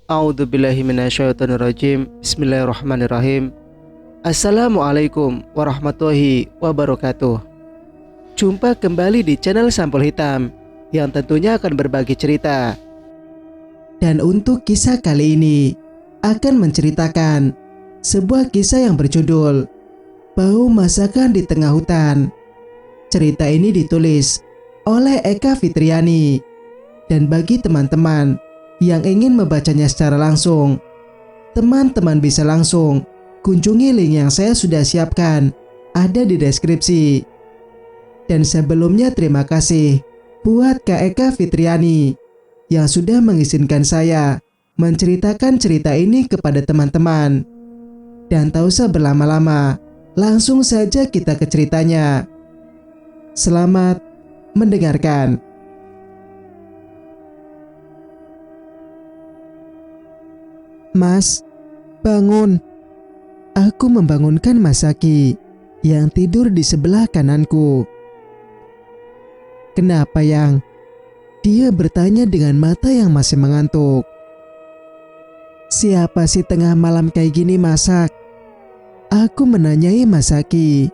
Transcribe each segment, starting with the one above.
A'udzubillahi minasyaitonirrajim. Bismillahirrahmanirrahim. Assalamualaikum warahmatullahi wabarakatuh. Jumpa kembali di channel Sampul Hitam yang tentunya akan berbagi cerita. Dan untuk kisah kali ini akan menceritakan sebuah kisah yang berjudul Bau Masakan di Tengah Hutan. Cerita ini ditulis oleh Eka Fitriani. Dan bagi teman-teman yang ingin membacanya secara langsung, teman-teman bisa langsung kunjungi link yang saya sudah siapkan, ada di deskripsi. Dan sebelumnya terima kasih buat Kak Eka Fitriani yang sudah mengizinkan saya menceritakan cerita ini kepada teman-teman. Dan tak usah berlama-lama, langsung saja kita ke ceritanya. Selamat mendengarkan. Mas, bangun. Aku membangunkan Masaki yang tidur di sebelah kananku. Kenapa, Yang? Dia bertanya dengan mata yang masih mengantuk. Siapa sih tengah malam kayak gini masak? Aku menanyai Masaki.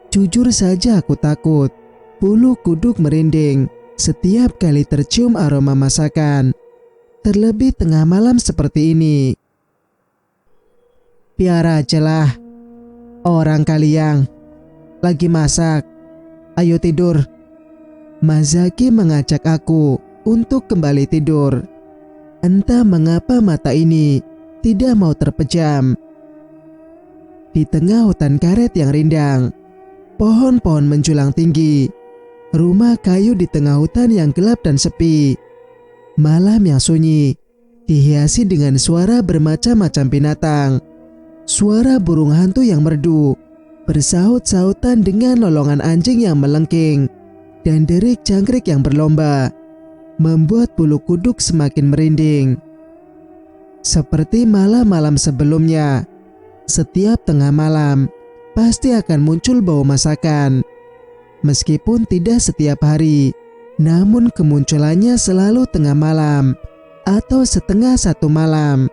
Jujur saja aku takut. Bulu kuduk merinding setiap kali tercium aroma masakan. Terlebih tengah malam seperti ini. Biar aja lah. Orang kali yang lagi masak. Ayo tidur. Masaki mengajak aku untuk kembali tidur. Entah mengapa mata ini tidak mau terpejam. Di tengah hutan karet yang rindang, pohon-pohon menjulang tinggi. Rumah kayu di tengah hutan yang gelap dan sepi. Malam yang sunyi dihiasi dengan suara bermacam-macam binatang. Suara burung hantu yang merdu bersaut-sautan dengan lolongan anjing yang melengking dan derik jangkrik yang berlomba membuat bulu kuduk semakin merinding. Seperti malam-malam sebelumnya, setiap tengah malam pasti akan muncul bau masakan. Meskipun tidak setiap hari, namun kemunculannya selalu tengah malam atau setengah satu malam.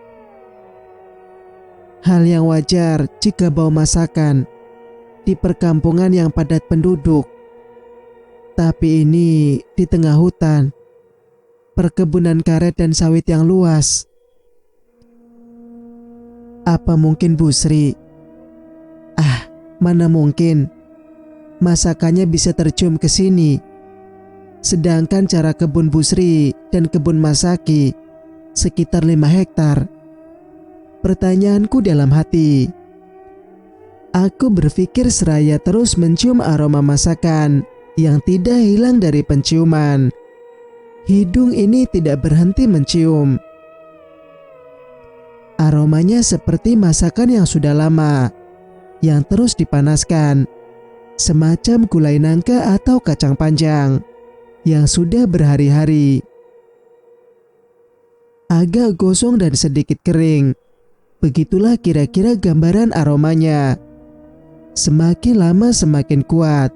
Hal yang wajar jika bau masakan di perkampungan yang padat penduduk. Tapi ini di tengah hutan, perkebunan karet dan sawit yang luas. Apa mungkin Bu Sri? Mana mungkin masakannya bisa tercium ke sini. Sedangkan jarak kebun Bu Sri dan kebun Masaki sekitar 5 hektar. Pertanyaanku dalam hati. Aku berpikir seraya terus mencium aroma masakan yang tidak hilang dari penciuman. Hidung ini tidak berhenti mencium. Aromanya seperti masakan yang sudah lama, yang terus dipanaskan, semacam gulai nangka atau kacang panjang yang sudah berhari-hari. Agak gosong dan sedikit kering. Begitulah kira-kira gambaran aromanya. Semakin lama semakin kuat.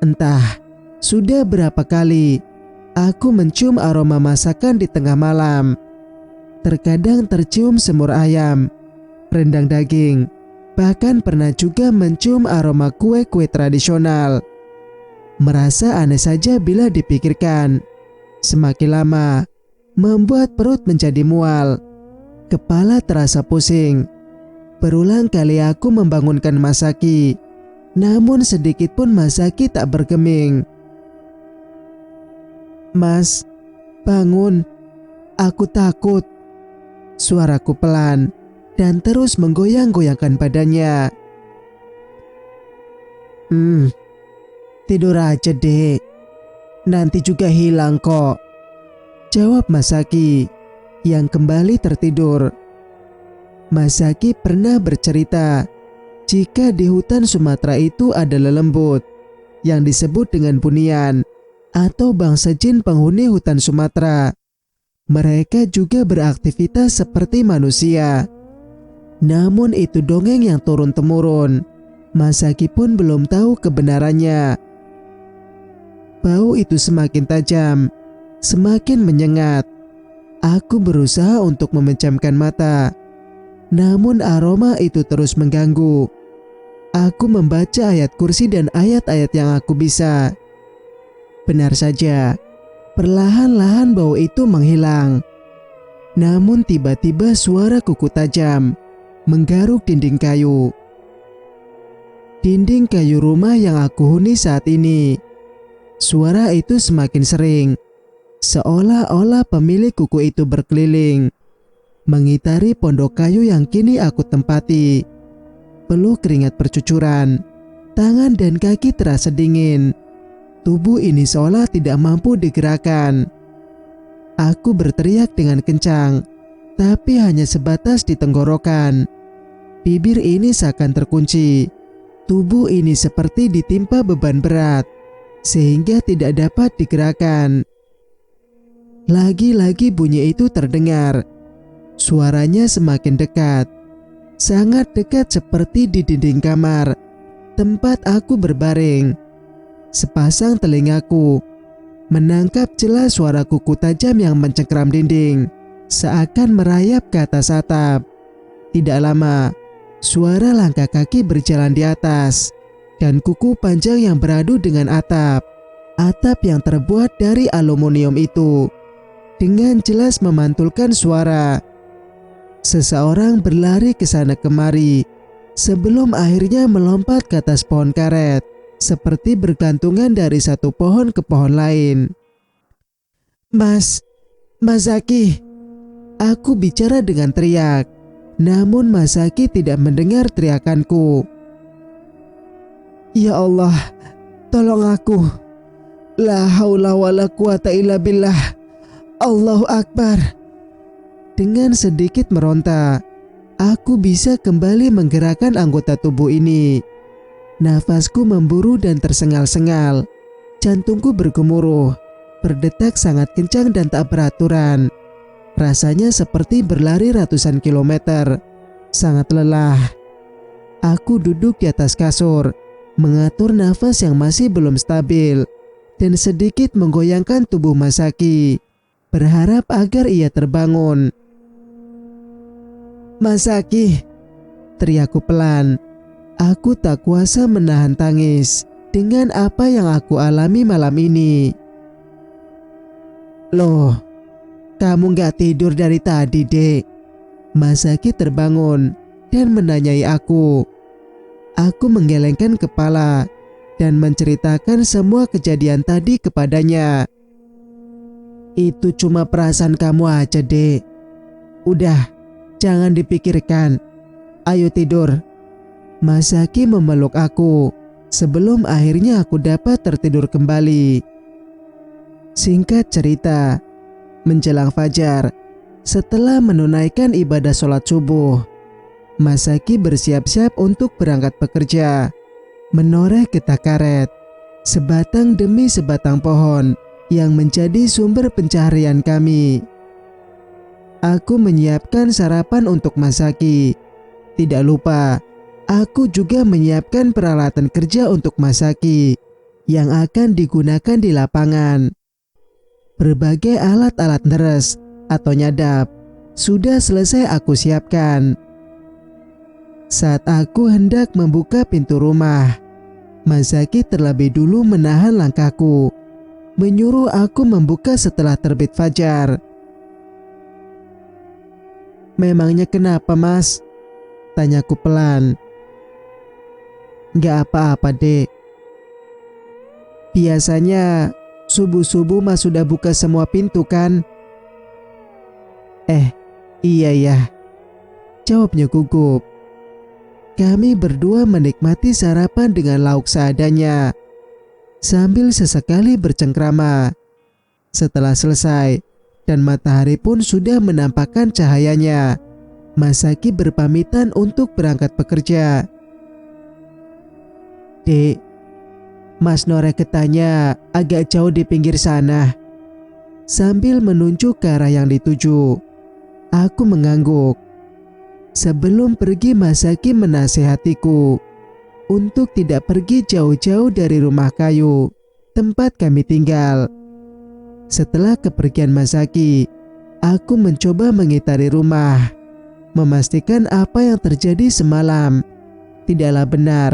Entah sudah berapa kali aku mencium aroma masakan di tengah malam. Terkadang tercium semur ayam, rendang daging, bahkan pernah juga mencium aroma kue-kue tradisional. Merasa aneh saja bila dipikirkan. Semakin lama, membuat perut menjadi mual. Kepala terasa pusing. Berulang kali aku membangunkan Masaki, namun sedikit pun Masaki tak bergeming. Mas, bangun. Aku takut. Suaraku pelan dan terus menggoyang-goyangkan badannya. Tidur aja dek. Nanti juga hilang kok. Jawab Masaki yang kembali tertidur. Masaki pernah bercerita jika di hutan Sumatera itu ada lelembut yang disebut dengan bunian atau bangsa jin penghuni hutan Sumatera. Mereka juga beraktivitas seperti manusia. Namun itu dongeng yang turun-temurun. Masaki pun belum tahu kebenarannya. Bau itu semakin tajam, semakin menyengat. Aku berusaha untuk memejamkan mata, namun aroma itu terus mengganggu. Aku membaca ayat kursi dan ayat-ayat yang aku bisa. Benar saja, perlahan-lahan bau itu menghilang. Namun tiba-tiba suara kuku tajam menggaruk dinding kayu. Dinding kayu rumah yang aku huni saat ini. Suara itu semakin sering, seolah-olah pemilik kuku itu berkeliling, mengitari pondok kayu yang kini aku tempati. Peluh keringat bercucuran, tangan dan kaki terasa dingin. Tubuh ini seolah tidak mampu digerakkan. Aku berteriak dengan kencang, tapi hanya sebatas di tenggorokan. Bibir ini seakan terkunci. Tubuh ini seperti ditimpa beban berat, sehingga tidak dapat digerakkan. Lagi-lagi bunyi itu terdengar. Suaranya semakin dekat, sangat dekat seperti di dinding kamar tempat aku berbaring. Sepasang telingaku menangkap jelas suara kuku tajam yang mencengkeram dinding, seakan merayap ke atas atap. Tidak lama, suara langkah kaki berjalan di atas, dan kuku panjang yang beradu dengan atap. Atap yang terbuat dari aluminium itu dengan jelas memantulkan suara. Seseorang berlari ke sana kemari sebelum akhirnya melompat ke atas pohon karet, seperti bergantungan dari satu pohon ke pohon lain. Mas Zaki, aku bicara dengan teriak, namun Mas Zaki tidak mendengar teriakanku. Ya Allah, tolong aku. La haula wala quwata illa billah. Allahu Akbar. Dengan sedikit meronta, aku bisa kembali menggerakkan anggota tubuh ini. Nafasku memburu dan tersengal-sengal. Jantungku bergemuruh, berdetak sangat kencang dan tak beraturan. Rasanya seperti berlari ratusan kilometer. Sangat lelah. Aku duduk di atas kasur, mengatur nafas yang masih belum stabil, dan sedikit menggoyangkan tubuh Mas Zaki, berharap agar ia terbangun. Mas Zaki, teriakku pelan. Aku tak kuasa menahan tangis dengan apa yang aku alami malam ini. Loh, kamu gak tidur dari tadi, Dek? Mas Zaki terbangun dan menanyai aku. Aku menggelengkan kepala dan menceritakan semua kejadian tadi kepadanya. Itu cuma perasaan kamu aja, Dek. Udah, jangan dipikirkan. Ayo tidur. Mas Zaki memeluk aku sebelum akhirnya aku dapat tertidur kembali. Singkat cerita, menjelang fajar, setelah menunaikan ibadah sholat subuh, Mas Zaki bersiap-siap untuk berangkat bekerja, menoreh getah karet, sebatang demi sebatang pohon yang menjadi sumber pencaharian kami. Aku menyiapkan sarapan untuk Mas Zaki. Tidak lupa, aku juga menyiapkan peralatan kerja untuk Mas Zaki yang akan digunakan di lapangan. Berbagai alat-alat deres atau nyadap sudah selesai aku siapkan. Saat aku hendak membuka pintu rumah, Mas Zaki terlebih dulu menahan langkahku, menyuruh aku membuka setelah terbit fajar. Memangnya kenapa, Mas? Tanyaku pelan. Gak apa-apa, Dek. Biasanya subuh-subuh Mas sudah buka semua pintu kan? Iya ya, jawabnya gugup. Kami berdua menikmati sarapan dengan lauk seadanya, sambil sesekali bercengkrama. Setelah selesai, dan matahari pun sudah menampakkan cahayanya, Mas Zaki berpamitan untuk berangkat bekerja. Dek, Mas noreh getahnya agak jauh di pinggir sana. Sambil menunjuk ke arah yang dituju, aku mengangguk. Sebelum pergi, Mas Zaki menasehatiku untuk tidak pergi jauh-jauh dari rumah kayu tempat kami tinggal. Setelah kepergian Mas Zaki, Aku mencoba mengitari rumah, memastikan apa yang terjadi semalam tidaklah benar,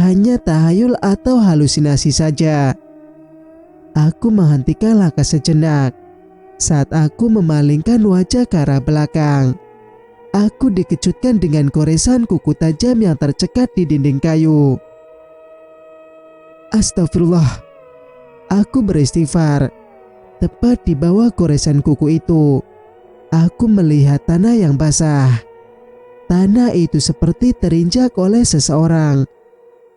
hanya tahayul atau halusinasi saja. Aku menghentikan langkah sejenak. Saat aku memalingkan wajah ke arah belakang, aku dikejutkan dengan goresan kuku tajam yang tercekat di dinding kayu. Astagfirullah. Aku beristighfar. Tepat di bawah goresan kuku itu, aku melihat tanah yang basah. Tanah itu seperti terinjak oleh seseorang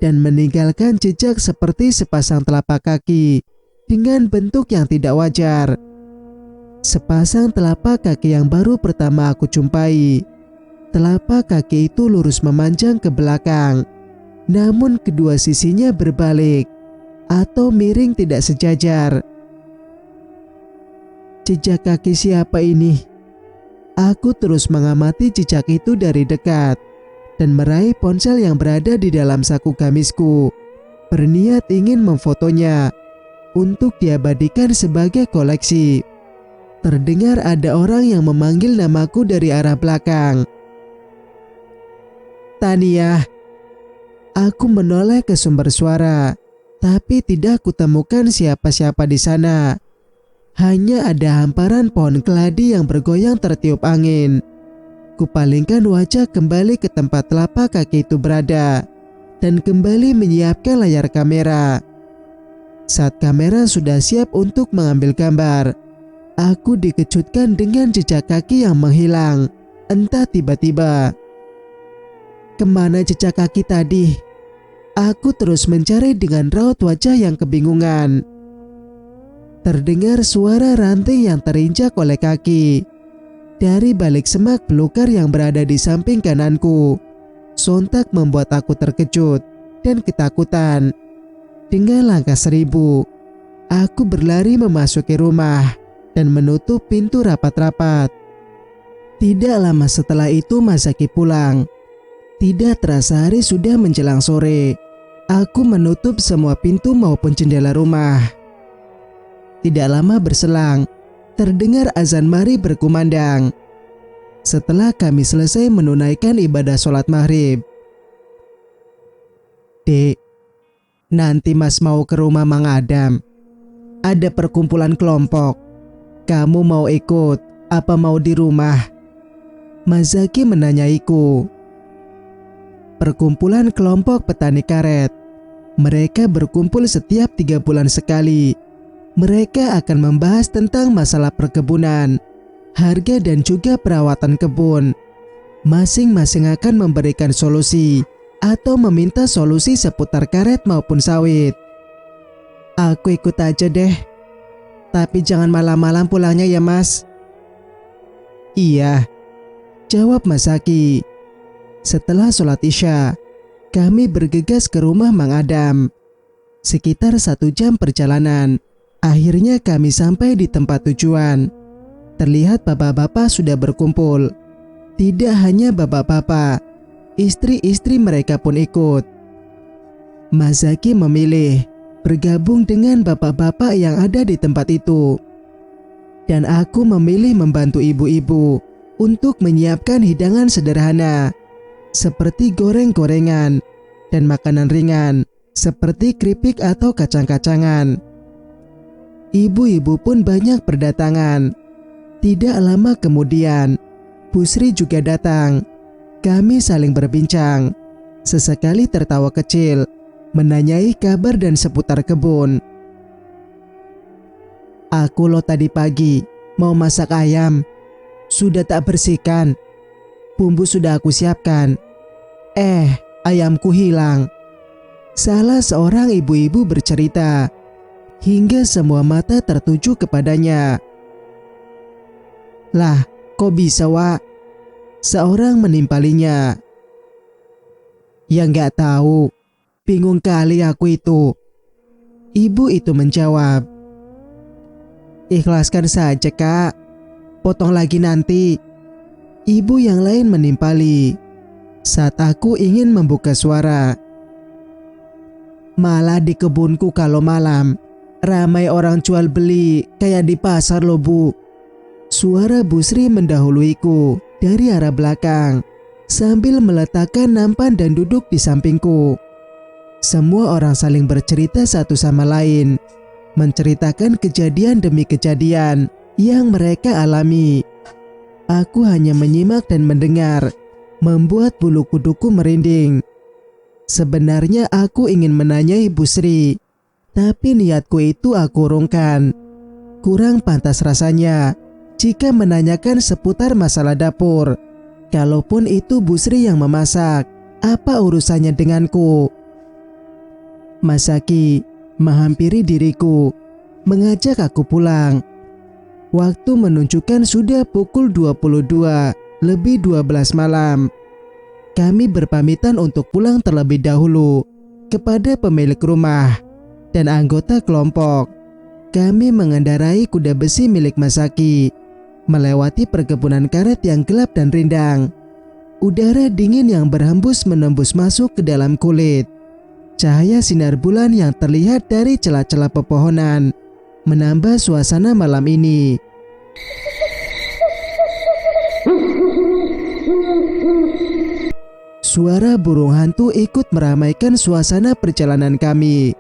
dan meninggalkan jejak seperti sepasang telapak kaki dengan bentuk yang tidak wajar. Sepasang telapak kaki yang baru pertama aku jumpai. Telapak kaki itu lurus memanjang ke belakang, namun kedua sisinya berbalik atau miring tidak sejajar. Jejak kaki siapa ini? Aku terus mengamati jejak itu dari dekat dan meraih ponsel yang berada di dalam saku gamisku, berniat ingin memfotonya untuk diabadikan sebagai koleksi. Terdengar ada orang yang memanggil namaku dari arah belakang. Tania. Aku menoleh ke sumber suara, tapi tidak kutemukan siapa-siapa di sana. Hanya ada hamparan pohon keladi yang bergoyang tertiup angin. Kupalingkan wajah kembali ke tempat telapak kaki itu berada dan kembali menyiapkan layar kamera. Saat kamera sudah siap untuk mengambil gambar, aku dikejutkan dengan jejak kaki yang menghilang, entah tiba-tiba. Kemana jejak kaki tadi? Aku terus mencari dengan raut wajah yang kebingungan. Terdengar suara ranting yang terinjak oleh kaki dari balik semak belukar yang berada di samping kananku. Sontak membuat aku terkejut dan ketakutan. Dengan langkah 1000, aku berlari memasuki rumah dan menutup pintu rapat-rapat. Tidak lama setelah itu Masaki pulang. Tidak terasa hari sudah menjelang sore. Aku menutup semua pintu maupun jendela rumah. Tidak lama berselang, terdengar azan maghrib berkumandang. Setelah kami selesai menunaikan ibadah sholat maghrib. Dek, nanti Mas mau ke rumah Mang Adam. Ada perkumpulan kelompok. Kamu mau ikut apa mau di rumah? Masaki menanyaiku. Perkumpulan kelompok petani karet. Mereka berkumpul setiap 3 bulan sekali. Mereka akan membahas tentang masalah perkebunan, harga dan juga perawatan kebun. Masing-masing akan memberikan solusi atau meminta solusi seputar karet maupun sawit. Aku ikut aja deh. Tapi jangan malam-malam pulangnya ya Mas. Iya, jawab Masaki. Setelah sholat isya, kami bergegas ke rumah Mang Adam. Sekitar 1 jam perjalanan. Akhirnya kami sampai di tempat tujuan. Terlihat bapak-bapak sudah berkumpul. Tidak hanya bapak-bapak, istri-istri mereka pun ikut. Masaki memilih bergabung dengan bapak-bapak yang ada di tempat itu. Dan aku memilih membantu ibu-ibu untuk menyiapkan hidangan sederhana seperti goreng-gorengan dan makanan ringan seperti keripik atau kacang-kacangan. Ibu-ibu pun banyak berdatangan. Tidak lama kemudian, Busri juga datang. Kami saling berbincang. Sesekali tertawa kecil, menanyai kabar dan seputar kebun. Aku lo tadi pagi mau masak ayam. Sudah tak bersihkan. Bumbu sudah aku siapkan. Ayamku hilang. Salah seorang ibu-ibu bercerita. Hingga semua mata tertuju kepadanya. Lah, kok bisa Wak? Seorang menimpalinya. Ya nggak tahu, bingung kali aku itu. Ibu itu menjawab. Ikhlaskan saja Kak, potong lagi nanti. Ibu yang lain menimpali. Saat aku ingin membuka suara. Malah di kebunku kalau malam ramai orang jual beli kayak di pasar loh Bu. Suara Busri mendahuluiku dari arah belakang sambil meletakkan nampan dan duduk di sampingku. Semua orang saling bercerita satu sama lain, menceritakan kejadian demi kejadian yang mereka alami. Aku hanya menyimak dan mendengar, membuat bulu kuduku merinding. Sebenarnya aku ingin menanyai Busri, tapi niatku itu aku urungkan. Kurang pantas rasanya jika menanyakan seputar masalah dapur. Kalaupun itu Busri yang memasak, apa urusannya denganku? Masaki menghampiri diriku, mengajak aku pulang. Waktu menunjukkan sudah pukul 22:12 malam. Kami berpamitan untuk pulang terlebih dahulu kepada pemilik rumah dan anggota kelompok. Kami mengendarai kuda besi milik Masaki, melewati perkebunan karet yang gelap dan rindang. Udara dingin yang berhembus menembus masuk ke dalam kulit. Cahaya sinar bulan yang terlihat dari celah-celah pepohonan menambah suasana malam ini. Suara burung hantu ikut meramaikan suasana perjalanan kami.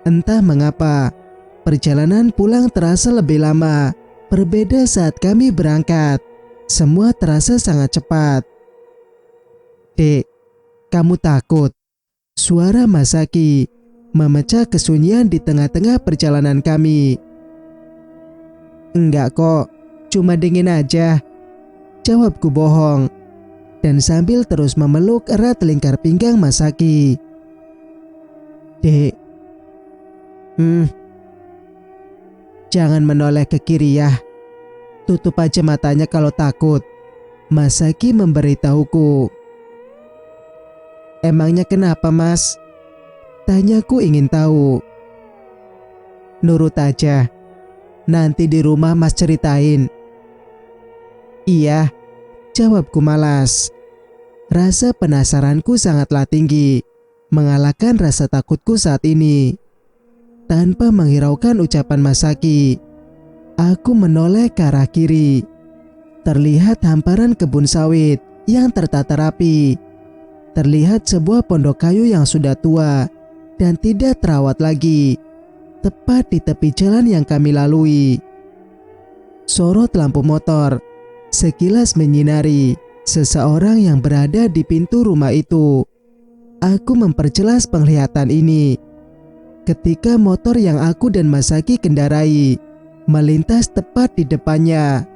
Entah mengapa, perjalanan pulang terasa lebih lama. Berbeda saat kami berangkat. Semua terasa sangat cepat. Dek, kamu takut? Suara Masaki memecah kesunyian di tengah-tengah perjalanan kami. Enggak kok, cuma dingin aja, jawabku bohong, dan sambil terus memeluk erat lingkar pinggang Masaki. Dek, jangan menoleh ke kiri ya. Tutup aja matanya kalau takut, Masaki memberitahuku. Emangnya kenapa, Mas? Tanyaku ingin tahu. Nurut aja. Nanti di rumah Mas ceritain. Iya, jawabku malas. Rasa penasaranku sangatlah tinggi, mengalahkan rasa takutku saat ini. Tanpa menghiraukan ucapan Masaki, aku menoleh ke arah kiri. Terlihat hamparan kebun sawit yang tertata rapi. Terlihat sebuah pondok kayu yang sudah tua dan tidak terawat lagi, tepat di tepi jalan yang kami lalui. Sorot lampu motor sekilas menyinari seseorang yang berada di pintu rumah itu. Aku memperjelas penglihatan ini ketika motor yang aku dan Masaki kendarai melintas tepat di depannya.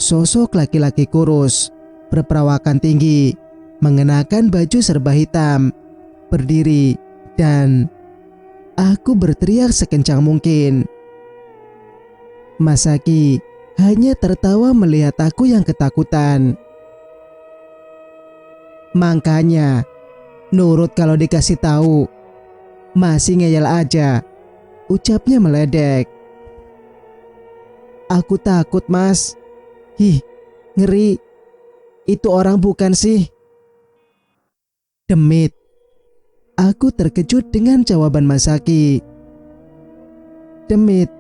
Sosok laki-laki kurus, berperawakan tinggi, mengenakan baju serba hitam, berdiri, dan aku berteriak sekencang mungkin. Masaki hanya tertawa melihat aku yang ketakutan. Makanya, nurut kalau dikasih tahu. Masih ngeyel aja, ucapnya meledek. Aku takut, Mas. Hih, ngeri. Itu orang bukan sih? Demit. Aku terkejut dengan jawaban Masaki. Demit,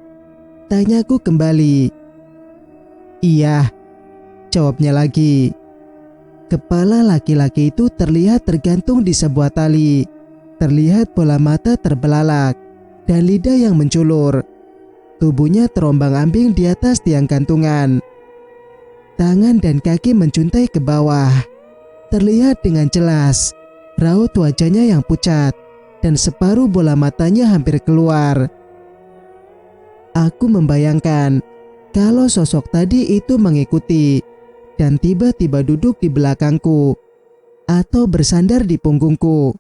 tanyaku kembali. Iya, jawabnya lagi. Kepala laki-laki itu terlihat tergantung di sebuah tali. Terlihat bola mata terbelalak dan lidah yang menculur. Tubuhnya terombang-ambing di atas tiang gantungan. Tangan dan kaki mencuntai ke bawah. Terlihat dengan jelas raut wajahnya yang pucat dan separuh bola matanya hampir keluar. Aku membayangkan kalau sosok tadi itu mengikuti dan tiba-tiba duduk di belakangku atau bersandar di punggungku.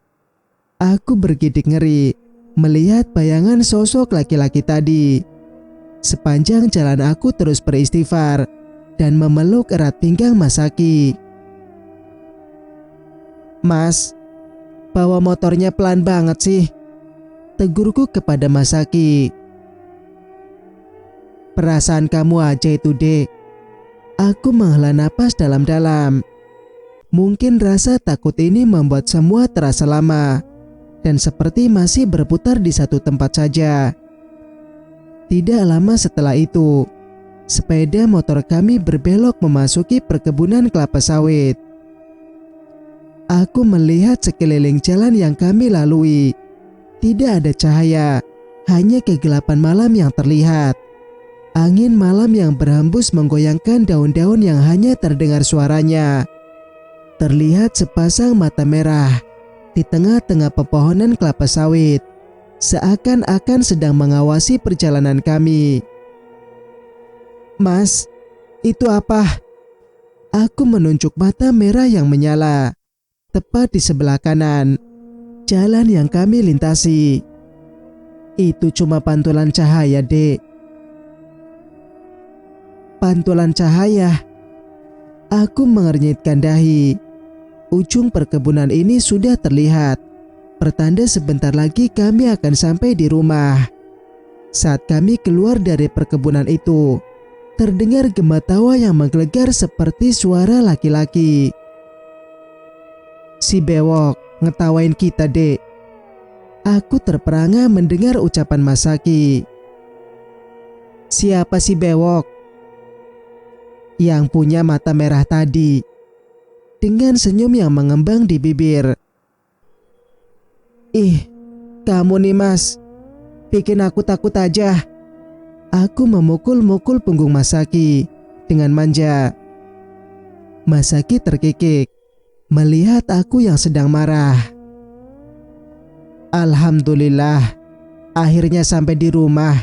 Aku bergidik ngeri melihat bayangan sosok laki-laki tadi. Sepanjang jalan aku terus beristighfar dan memeluk erat pinggang Masaki. Mas, bawa motornya pelan banget sih, tegurku kepada Masaki. Perasaan kamu aja itu, Dek. Aku menghela napas dalam-dalam. Mungkin rasa takut ini membuat semua terasa lama dan seperti masih berputar di satu tempat saja. Tidak lama setelah itu, sepeda motor kami berbelok memasuki perkebunan kelapa sawit. Aku melihat sekeliling jalan yang kami lalui. Tidak ada cahaya, hanya kegelapan malam yang terlihat. Angin malam yang berhembus menggoyangkan daun-daun yang hanya terdengar suaranya. Terlihat sepasang mata merah di tengah-tengah pepohonan kelapa sawit, seakan-akan sedang mengawasi perjalanan kami. "Mas, itu apa?" Aku menunjuk mata merah yang menyala. Tepat di sebelah kanan, jalan yang kami lintasi. "Itu cuma pantulan cahaya, Dek." "Pantulan cahaya?" Aku mengernyitkan dahi. Ujung perkebunan ini sudah terlihat. Pertanda sebentar lagi kami akan sampai di rumah. Saat kami keluar dari perkebunan itu, terdengar gema tawa yang menggelegar seperti suara laki-laki. "Si bewok ngetawain kita, Dek." Aku terperangah mendengar ucapan Mas Zaki. "Siapa si bewok?" "Yang punya mata merah tadi," dengan senyum yang mengembang di bibir. "Ih, kamu nih Mas, bikin aku takut aja." Aku memukul-mukul punggung Mas Zaki dengan manja. Mas Zaki terkikik melihat aku yang sedang marah. "Alhamdulillah, akhirnya sampai di rumah,"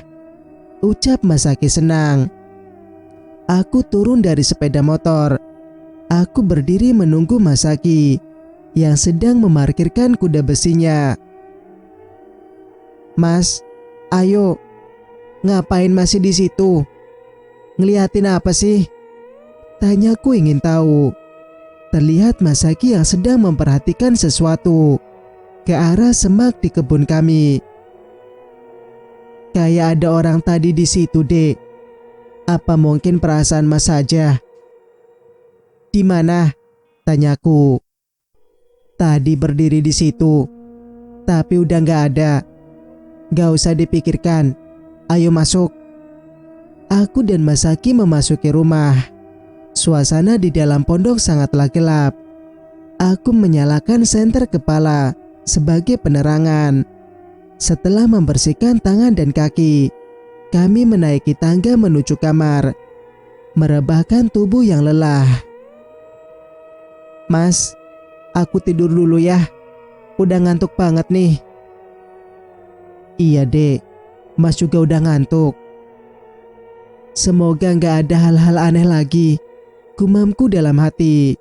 ucap Mas Zaki senang. Aku turun dari sepeda motor. Aku berdiri menunggu Mas Zaki yang sedang memarkirkan kuda besinya. "Mas, ayo. Ngapain masih di situ? Ngeliatin apa sih?" Tanyaku ingin tahu. Terlihat Mas Zaki yang sedang memperhatikan sesuatu ke arah semak di kebun kami. "Kayak ada orang tadi di situ, Dek. Apa mungkin perasaan Mas saja?" "Di mana?" tanyaku. "Tadi berdiri di situ, tapi udah gak ada. Gak usah dipikirkan. Ayo masuk." Aku dan Mas Zaki memasuki rumah. Suasana di dalam pondok sangatlah gelap. Aku menyalakan senter kepala sebagai penerangan. Setelah membersihkan tangan dan kaki, kami menaiki tangga menuju kamar, merebahkan tubuh yang lelah. "Mas, aku tidur dulu ya. Udah ngantuk banget nih." "Iya, Dek. Mas juga udah ngantuk." "Semoga gak ada hal-hal aneh lagi," gumamku dalam hati.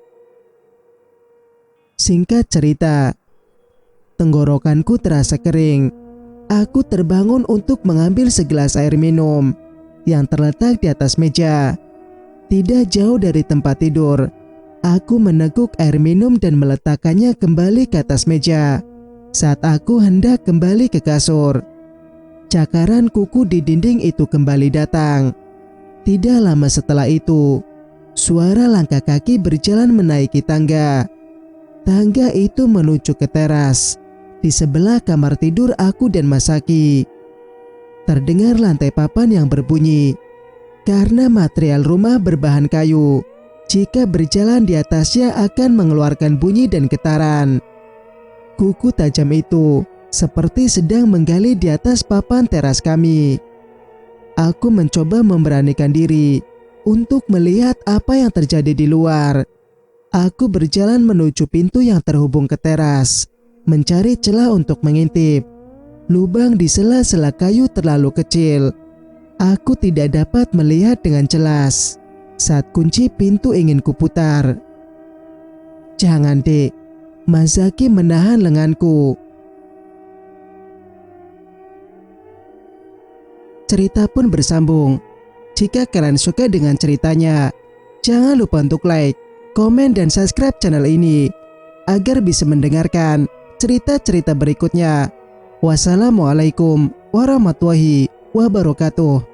Singkat cerita, tenggorokanku terasa kering. Aku terbangun untuk mengambil segelas air minum yang terletak di atas meja. Tidak jauh dari tempat tidur, aku meneguk air minum dan meletakkannya kembali ke atas meja. Saat aku hendak kembali ke kasur, cakaran kuku di dinding itu kembali datang. Tidak lama setelah itu, suara langkah kaki berjalan menaiki tangga. Tangga itu menuju ke teras di sebelah kamar tidur aku dan Mas Zaki. Terdengar lantai papan yang berbunyi. Karena material rumah berbahan kayu, jika berjalan di atasnya akan mengeluarkan bunyi dan getaran. Kuku tajam itu seperti sedang menggali di atas papan teras kami. Aku mencoba memberanikan diri untuk melihat apa yang terjadi di luar. Aku berjalan menuju pintu yang terhubung ke teras, mencari celah untuk mengintip. Lubang di sela-sela kayu terlalu kecil. Aku tidak dapat melihat dengan jelas. Saat kunci pintu ingin kuputar. "Jangan, Dek." Mas Zaki menahan lenganku. Cerita pun bersambung. Jika kalian suka dengan ceritanya, jangan lupa untuk like, komen, dan subscribe channel ini agar bisa mendengarkan cerita-cerita berikutnya. Wassalamualaikum warahmatullahi wabarakatuh.